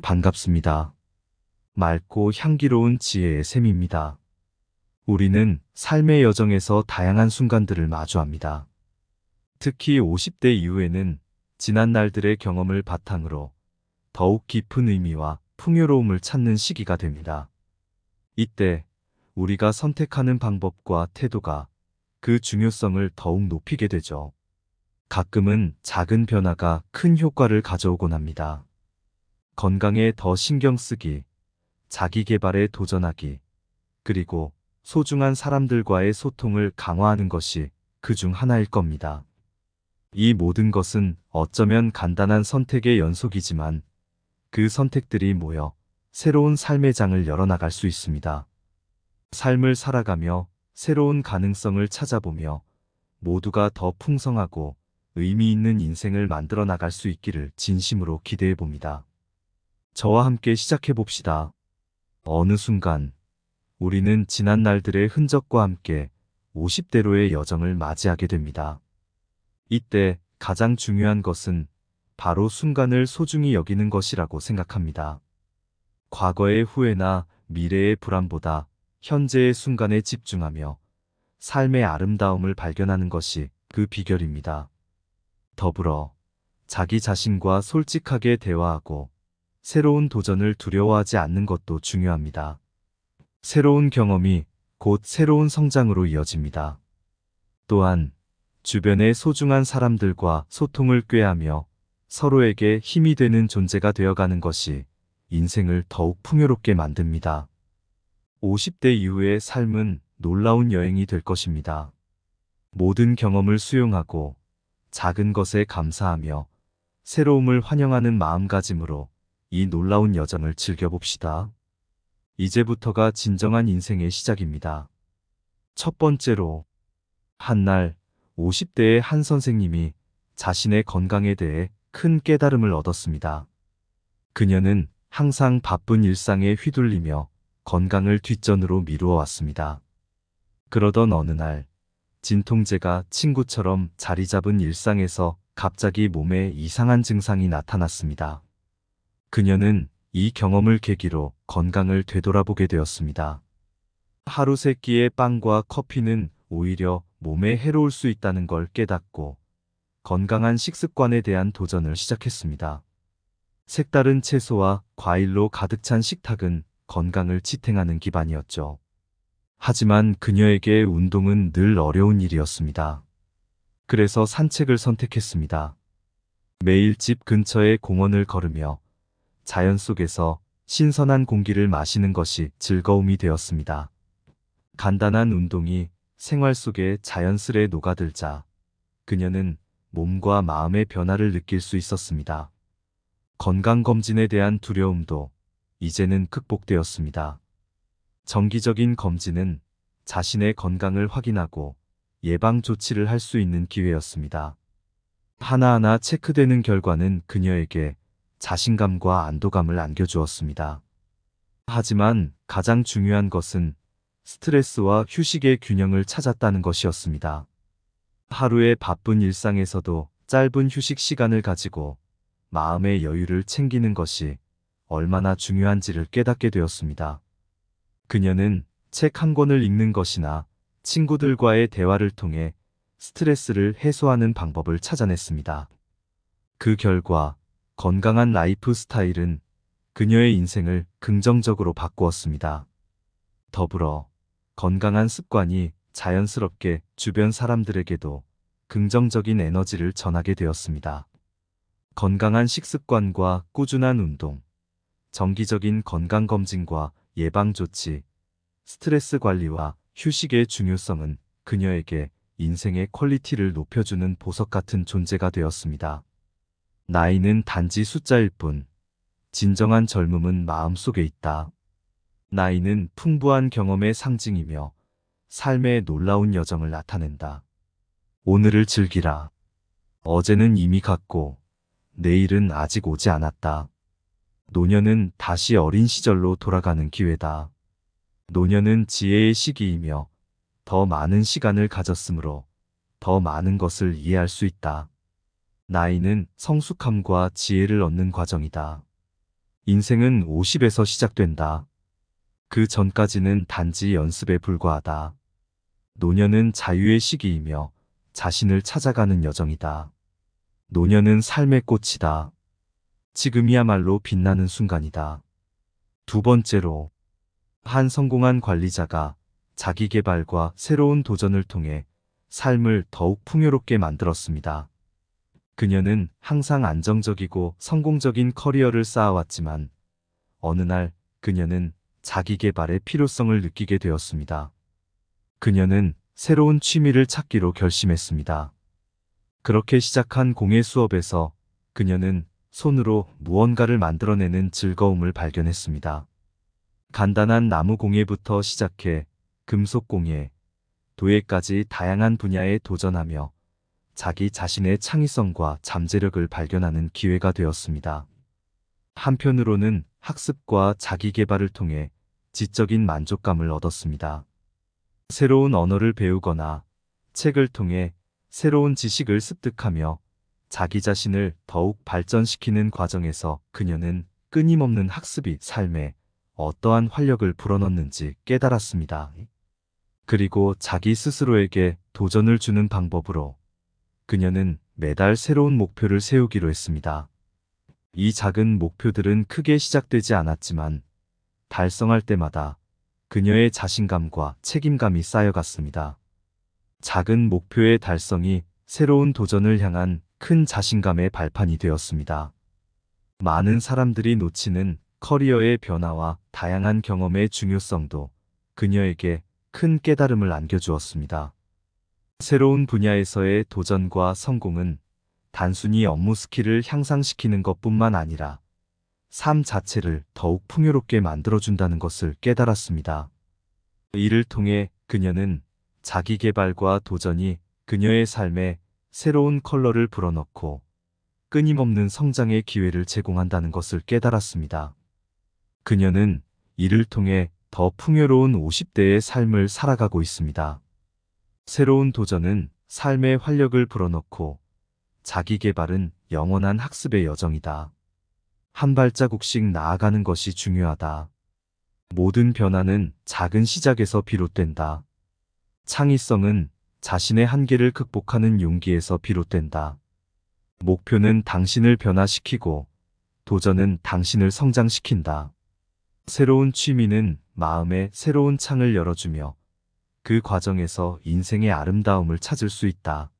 반갑습니다. 맑고 향기로운 지혜의 샘입니다. 우리는 삶의 여정에서 다양한 순간들을 마주합니다. 특히 50대 이후에는 지난 날들의 경험을 바탕으로 더욱 깊은 의미와 풍요로움을 찾는 시기가 됩니다. 이때 우리가 선택하는 방법과 태도가 그 중요성을 더욱 높이게 되죠. 가끔은 작은 변화가 큰 효과를 가져오곤 합니다. 건강에 더 신경 쓰기, 자기 개발에 도전하기, 그리고 소중한 사람들과의 소통을 강화하는 것이 그 중 하나일 겁니다. 이 모든 것은 어쩌면 간단한 선택의 연속이지만 그 선택들이 모여 새로운 삶의 장을 열어나갈 수 있습니다. 삶을 살아가며 새로운 가능성을 찾아보며 모두가 더 풍성하고 의미 있는 인생을 만들어 나갈 수 있기를 진심으로 기대해 봅니다. 저와 함께 시작해 봅시다. 어느 순간 우리는 지난 날들의 흔적과 함께 50대로의 여정을 맞이하게 됩니다. 이때 가장 중요한 것은 바로 순간을 소중히 여기는 것이라고 생각합니다. 과거의 후회나 미래의 불안보다 현재의 순간에 집중하며 삶의 아름다움을 발견하는 것이 그 비결입니다. 더불어 자기 자신과 솔직하게 대화하고 새로운 도전을 두려워하지 않는 것도 중요합니다. 새로운 경험이 곧 새로운 성장으로 이어집니다. 또한 주변의 소중한 사람들과 소통을 꾀하며 서로에게 힘이 되는 존재가 되어가는 것이 인생을 더욱 풍요롭게 만듭니다. 50대 이후의 삶은 놀라운 여행이 될 것입니다. 모든 경험을 수용하고 작은 것에 감사하며 새로움을 환영하는 마음가짐으로 이 놀라운 여정을 즐겨봅시다. 이제부터가 진정한 인생의 시작입니다. 첫 번째로, 한날 50대의 한 선생님이 자신의 건강에 대해 큰 깨달음을 얻었습니다. 그녀는 항상 바쁜 일상에 휘둘리며 건강을 뒷전으로 미루어 왔습니다. 그러던 어느 날, 진통제가 친구처럼 자리 잡은 일상에서 갑자기 몸에 이상한 증상이 나타났습니다. 그녀는 이 경험을 계기로 건강을 되돌아보게 되었습니다. 하루 세 끼의 빵과 커피는 오히려 몸에 해로울 수 있다는 걸 깨닫고 건강한 식습관에 대한 도전을 시작했습니다. 색다른 채소와 과일로 가득 찬 식탁은 건강을 지탱하는 기반이었죠. 하지만 그녀에게 운동은 늘 어려운 일이었습니다. 그래서 산책을 선택했습니다. 매일 집 근처의 공원을 걸으며 자연 속에서 신선한 공기를 마시는 것이 즐거움이 되었습니다. 간단한 운동이 생활 속에 자연스레 녹아들자 그녀는 몸과 마음의 변화를 느낄 수 있었습니다. 건강검진에 대한 두려움도 이제는 극복되었습니다. 정기적인 검진은 자신의 건강을 확인하고 예방 조치를 할 수 있는 기회였습니다. 하나하나 체크되는 결과는 그녀에게 자신감과 안도감을 안겨주었습니다. 하지만 가장 중요한 것은 스트레스와 휴식의 균형을 찾았다는 것이었습니다. 하루의 바쁜 일상에서도 짧은 휴식 시간을 가지고 마음의 여유를 챙기는 것이 얼마나 중요한지를 깨닫게 되었습니다. 그녀는 책 한 권을 읽는 것이나 친구들과의 대화를 통해 스트레스를 해소하는 방법을 찾아냈습니다. 그 결과 건강한 라이프 스타일은 그녀의 인생을 긍정적으로 바꾸었습니다. 더불어 건강한 습관이 자연스럽게 주변 사람들에게도 긍정적인 에너지를 전하게 되었습니다. 건강한 식습관과 꾸준한 운동, 정기적인 건강검진과 예방조치, 스트레스 관리와 휴식의 중요성은 그녀에게 인생의 퀄리티를 높여주는 보석 같은 존재가 되었습니다. 나이는 단지 숫자일 뿐, 진정한 젊음은 마음속에 있다. 나이는 풍부한 경험의 상징이며 삶의 놀라운 여정을 나타낸다. 오늘을 즐기라. 어제는 이미 갔고 내일은 아직 오지 않았다. 노년은 다시 어린 시절로 돌아가는 기회다. 노년은 지혜의 시기이며 더 많은 시간을 가졌으므로 더 많은 것을 이해할 수 있다. 나이는 성숙함과 지혜를 얻는 과정이다. 인생은 50에서 시작된다. 그 전까지는 단지 연습에 불과하다. 노년은 자유의 시기이며 자신을 찾아가는 여정이다. 노년은 삶의 꽃이다. 지금이야말로 빛나는 순간이다. 두 번째로, 한 성공한 관리자가 자기 개발과 새로운 도전을 통해 삶을 더욱 풍요롭게 만들었습니다. 그녀는 항상 안정적이고 성공적인 커리어를 쌓아왔지만 어느 날 그녀는 자기 개발의 필요성을 느끼게 되었습니다. 그녀는 새로운 취미를 찾기로 결심했습니다. 그렇게 시작한 공예 수업에서 그녀는 손으로 무언가를 만들어내는 즐거움을 발견했습니다. 간단한 나무 공예부터 시작해 금속 공예, 도예까지 다양한 분야에 도전하며 자기 자신의 창의성과 잠재력을 발견하는 기회가 되었습니다. 한편으로는 학습과 자기 개발을 통해 지적인 만족감을 얻었습니다. 새로운 언어를 배우거나 책을 통해 새로운 지식을 습득하며 자기 자신을 더욱 발전시키는 과정에서 그녀는 끊임없는 학습이 삶에 어떠한 활력을 불어넣는지 깨달았습니다. 그리고 자기 스스로에게 도전을 주는 방법으로 그녀는 매달 새로운 목표를 세우기로 했습니다. 이 작은 목표들은 크게 시작되지 않았지만 달성할 때마다 그녀의 자신감과 책임감이 쌓여갔습니다. 작은 목표의 달성이 새로운 도전을 향한 큰 자신감의 발판이 되었습니다. 많은 사람들이 놓치는 커리어의 변화와 다양한 경험의 중요성도 그녀에게 큰 깨달음을 안겨주었습니다. 새로운 분야에서의 도전과 성공은 단순히 업무 스킬을 향상시키는 것뿐만 아니라 삶 자체를 더욱 풍요롭게 만들어준다는 것을 깨달았습니다. 이를 통해 그녀는 자기 개발과 도전이 그녀의 삶에 새로운 컬러를 불어넣고 끊임없는 성장의 기회를 제공한다는 것을 깨달았습니다. 그녀는 이를 통해 더 풍요로운 50대의 삶을 살아가고 있습니다. 새로운 도전은 삶의 활력을 불어넣고 자기 개발은 영원한 학습의 여정이다. 한 발자국씩 나아가는 것이 중요하다. 모든 변화는 작은 시작에서 비롯된다. 창의성은 자신의 한계를 극복하는 용기에서 비롯된다. 목표는 당신을 변화시키고 도전은 당신을 성장시킨다. 새로운 취미는 마음에 새로운 창을 열어주며 그 과정에서 인생의 아름다움을 찾을 수 있다.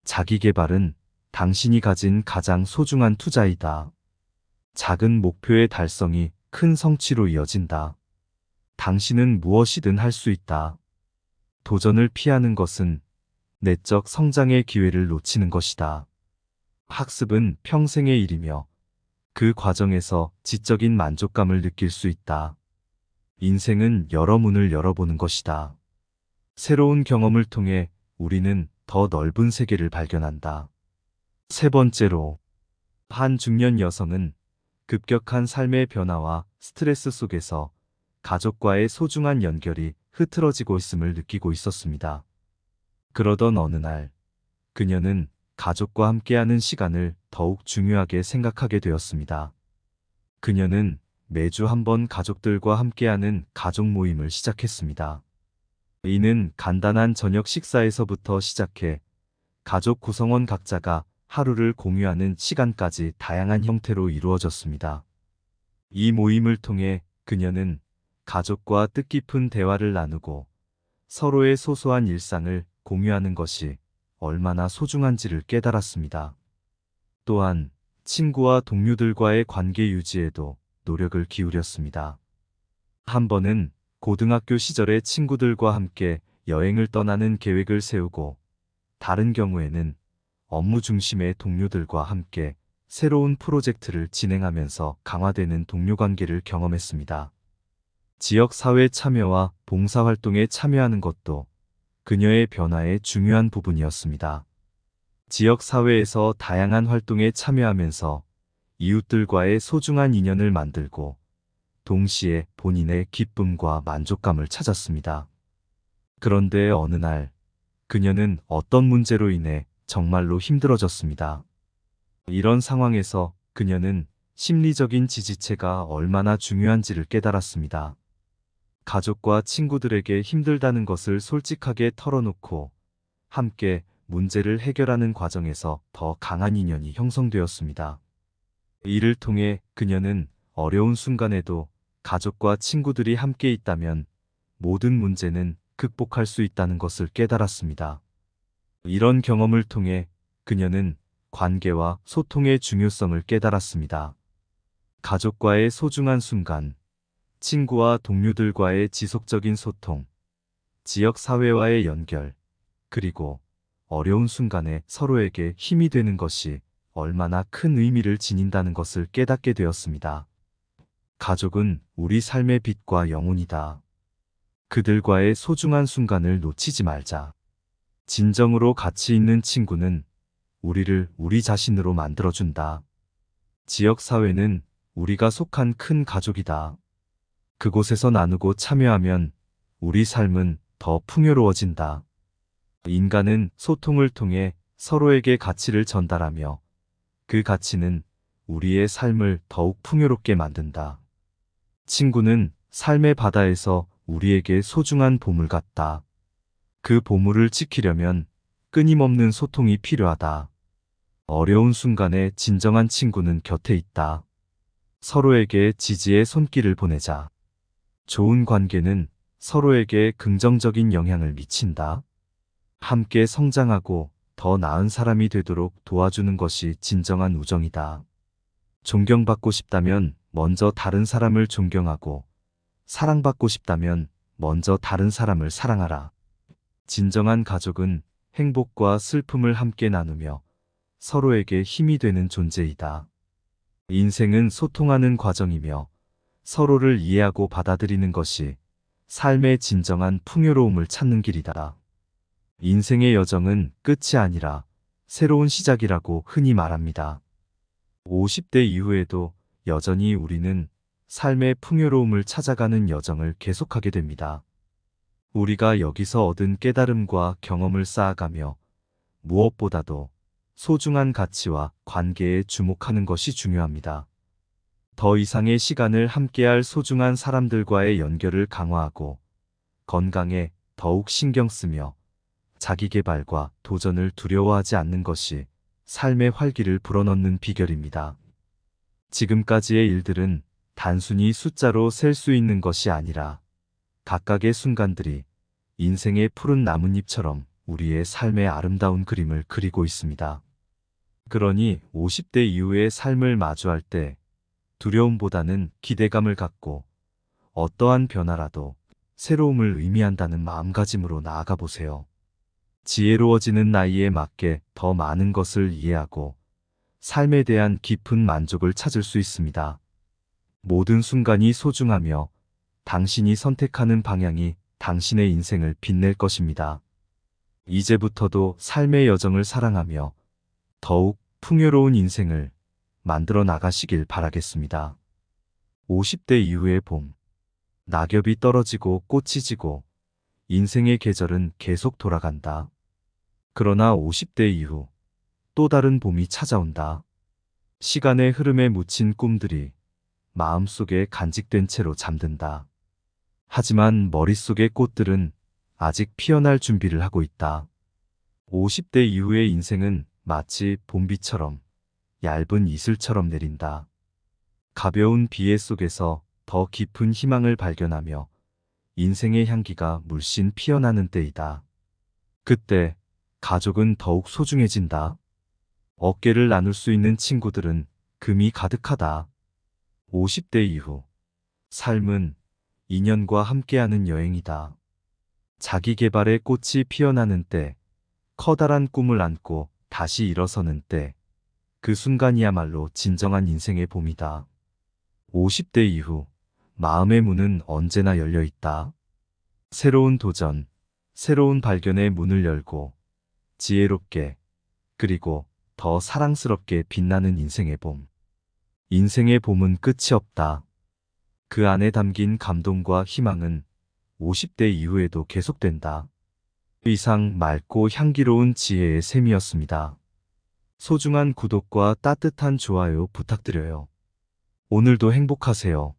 자기 개발은 당신이 가진 가장 소중한 투자이다. 작은 목표의 달성이 큰 성취로 이어진다. 당신은 무엇이든 할 수 있다. 도전을 피하는 것은 내적 성장의 기회를 놓치는 것이다. 학습은 평생의 일이며 그 과정에서 지적인 만족감을 느낄 수 있다. 인생은 여러 문을 열어보는 것이다. 새로운 경험을 통해 우리는 더 넓은 세계를 발견한다. 세 번째로, 한 중년 여성은 급격한 삶의 변화와 스트레스 속에서 가족과의 소중한 연결이 흐트러지고 있음을 느끼고 있었습니다. 그러던 어느 날, 그녀는 가족과 함께하는 시간을 더욱 중요하게 생각하게 되었습니다. 그녀는 매주 한 번 가족들과 함께하는 가족 모임을 시작했습니다. 이는 간단한 저녁 식사에서부터 시작해 가족 구성원 각자가 하루를 공유하는 시간까지 다양한 형태로 이루어졌습니다. 이 모임을 통해 그녀는 가족과 뜻깊은 대화를 나누고 서로의 소소한 일상을 공유하는 것이 얼마나 소중한지를 깨달았습니다. 또한 친구와 동료들과의 관계 유지에도 노력을 기울였습니다. 한 번은 고등학교 시절의 친구들과 함께 여행을 떠나는 계획을 세우고, 다른 경우에는 업무 중심의 동료들과 함께 새로운 프로젝트를 진행하면서 강화되는 동료 관계를 경험했습니다. 지역사회 참여와 봉사활동에 참여하는 것도 그녀의 변화의 중요한 부분이었습니다. 지역사회에서 다양한 활동에 참여하면서 이웃들과의 소중한 인연을 만들고 동시에 본인의 기쁨과 만족감을 찾았습니다. 그런데 어느 날 그녀는 어떤 문제로 인해 정말로 힘들어졌습니다. 이런 상황에서 그녀는 심리적인 지지체가 얼마나 중요한지를 깨달았습니다. 가족과 친구들에게 힘들다는 것을 솔직하게 털어놓고 함께 문제를 해결하는 과정에서 더 강한 인연이 형성되었습니다. 이를 통해 그녀는 어려운 순간에도 가족과 친구들이 함께 있다면 모든 문제는 극복할 수 있다는 것을 깨달았습니다. 이런 경험을 통해 그녀는 관계와 소통의 중요성을 깨달았습니다. 가족과의 소중한 순간, 친구와 동료들과의 지속적인 소통, 지역 사회와의 연결, 그리고 어려운 순간에 서로에게 힘이 되는 것이 얼마나 큰 의미를 지닌다는 것을 깨닫게 되었습니다. 가족은 우리 삶의 빛과 영혼이다. 그들과의 소중한 순간을 놓치지 말자. 진정으로 가치 있는 친구는 우리를 우리 자신으로 만들어준다. 지역 사회는 우리가 속한 큰 가족이다. 그곳에서 나누고 참여하면 우리 삶은 더 풍요로워진다. 인간은 소통을 통해 서로에게 가치를 전달하며 그 가치는 우리의 삶을 더욱 풍요롭게 만든다. 친구는 삶의 바다에서 우리에게 소중한 보물 같다. 그 보물을 지키려면 끊임없는 소통이 필요하다. 어려운 순간에 진정한 친구는 곁에 있다. 서로에게 지지의 손길을 보내자. 좋은 관계는 서로에게 긍정적인 영향을 미친다. 함께 성장하고 더 나은 사람이 되도록 도와주는 것이 진정한 우정이다. 존경받고 싶다면 먼저 다른 사람을 존경하고, 사랑받고 싶다면 먼저 다른 사람을 사랑하라. 진정한 가족은 행복과 슬픔을 함께 나누며 서로에게 힘이 되는 존재이다. 인생은 소통하는 과정이며 서로를 이해하고 받아들이는 것이 삶의 진정한 풍요로움을 찾는 길이다. 인생의 여정은 끝이 아니라 새로운 시작이라고 흔히 말합니다. 50대 이후에도 여전히 우리는 삶의 풍요로움을 찾아가는 여정을 계속하게 됩니다. 우리가 여기서 얻은 깨달음과 경험을 쌓아가며 무엇보다도 소중한 가치와 관계에 주목하는 것이 중요합니다. 더 이상의 시간을 함께할 소중한 사람들과의 연결을 강화하고 건강에 더욱 신경 쓰며 자기 개발과 도전을 두려워하지 않는 것이 삶의 활기를 불어넣는 비결입니다. 지금까지의 일들은 단순히 숫자로 셀 수 있는 것이 아니라 각각의 순간들이 인생의 푸른 나뭇잎처럼 우리의 삶의 아름다운 그림을 그리고 있습니다. 그러니 50대 이후의 삶을 마주할 때 두려움보다는 기대감을 갖고 어떠한 변화라도 새로움을 의미한다는 마음가짐으로 나아가 보세요. 지혜로워지는 나이에 맞게 더 많은 것을 이해하고 삶에 대한 깊은 만족을 찾을 수 있습니다. 모든 순간이 소중하며 당신이 선택하는 방향이 당신의 인생을 빛낼 것입니다. 이제부터도 삶의 여정을 사랑하며 더욱 풍요로운 인생을 만들어 나가시길 바라겠습니다. 50대 이후의 봄. 낙엽이 떨어지고 꽃이 지고 인생의 계절은 계속 돌아간다. 그러나 50대 이후 또 다른 봄이 찾아온다. 시간의 흐름에 묻힌 꿈들이 마음속에 간직된 채로 잠든다. 하지만 머릿속의 꽃들은 아직 피어날 준비를 하고 있다. 50대 이후의 인생은 마치 봄비처럼 얇은 이슬처럼 내린다. 가벼운 비애 속에서 더 깊은 희망을 발견하며 인생의 향기가 물씬 피어나는 때이다. 그때 가족은 더욱 소중해진다. 어깨를 나눌 수 있는 친구들은 금이 가득하다. 50대 이후 삶은 인연과 함께하는 여행이다. 자기 개발의 꽃이 피어나는 때, 커다란 꿈을 안고 다시 일어서는 때, 그 순간이야말로 진정한 인생의 봄이다. 50대 이후 마음의 문은 언제나 열려 있다. 새로운 도전, 새로운 발견의 문을 열고 지혜롭게 그리고 더 사랑스럽게 빛나는 인생의 봄. 인생의 봄은 끝이 없다. 그 안에 담긴 감동과 희망은 50대 이후에도 계속된다. 이상 맑고 향기로운 지혜의 샘이었습니다. 소중한 구독과 따뜻한 좋아요 부탁드려요. 오늘도 행복하세요.